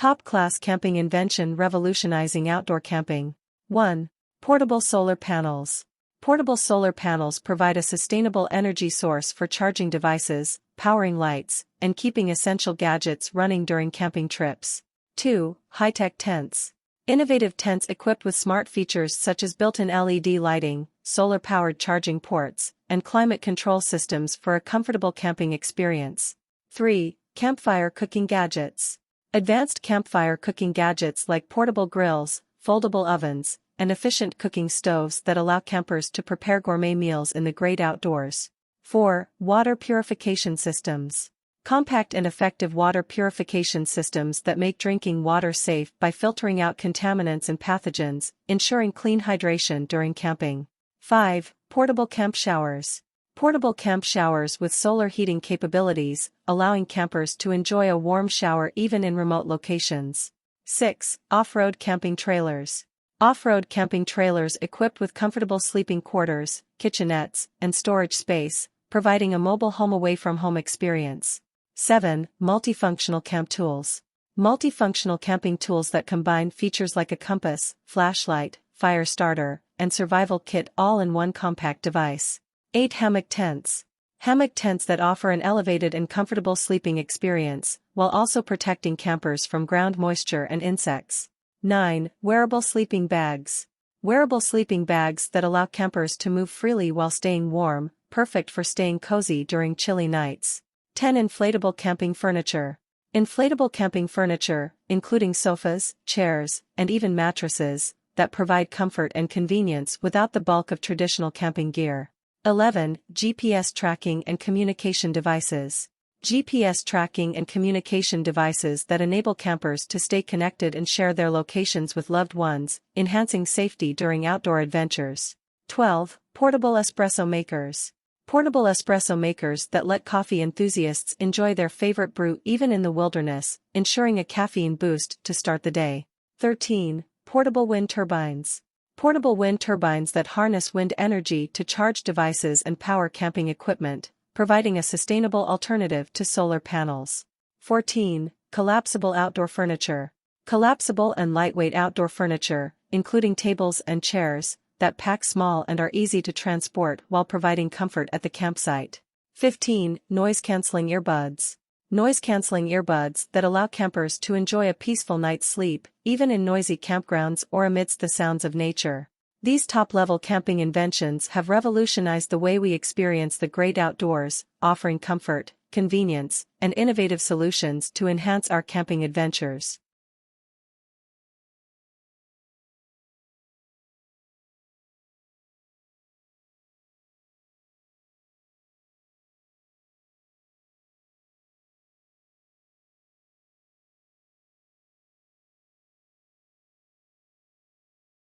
Top-class camping invention revolutionizing outdoor camping. 1. Portable solar panels. Portable solar panels provide a sustainable energy source for charging devices, powering lights, and keeping essential gadgets running during camping trips. 2. High-tech tents. Innovative tents equipped with smart features such as built-in LED lighting, solar-powered charging ports, and climate control systems for a comfortable camping experience. 3. Campfire cooking gadgets. Advanced campfire cooking gadgets like portable grills, foldable ovens, and efficient cooking stoves that allow campers to prepare gourmet meals in the great outdoors. 4. Water purification systems. Compact and effective water purification systems that make drinking water safe by filtering out contaminants and pathogens, ensuring clean hydration during camping. 5. Portable camp showers. Portable camp showers with solar heating capabilities, allowing campers to enjoy a warm shower even in remote locations. 6. Off-road camping trailers. Off-road camping trailers equipped with comfortable sleeping quarters, kitchenettes, and storage space, providing a mobile home-away-from-home experience. 7. Multifunctional camp tools. Multifunctional camping tools that combine features like a compass, flashlight, fire starter, and survival kit all in one compact device. 8. Hammock tents. Hammock tents that offer an elevated and comfortable sleeping experience, while also protecting campers from ground moisture and insects. 9. Wearable sleeping bags. Wearable sleeping bags that allow campers to move freely while staying warm, perfect for staying cozy during chilly nights. 10. Inflatable camping furniture. Inflatable camping furniture, including sofas, chairs, and even mattresses, that provide comfort and convenience without the bulk of traditional camping gear. 11. GPS tracking and communication devices. GPS tracking and communication devices that enable campers to stay connected and share their locations with loved ones, enhancing safety during outdoor adventures. 12. Portable espresso makers. Portable espresso makers that let coffee enthusiasts enjoy their favorite brew even in the wilderness, ensuring a caffeine boost to start the day. 13. Portable wind turbines. Portable wind turbines that harness wind energy to charge devices and power camping equipment, providing a sustainable alternative to solar panels. 14. Collapsible outdoor furniture. Collapsible and lightweight outdoor furniture, including tables and chairs, that pack small and are easy to transport while providing comfort at the campsite. 15. Noise-canceling earbuds. Noise-canceling earbuds that allow campers to enjoy a peaceful night's sleep, even in noisy campgrounds or amidst the sounds of nature. These top-level camping inventions have revolutionized the way we experience the great outdoors, offering comfort, convenience, and innovative solutions to enhance our camping adventures.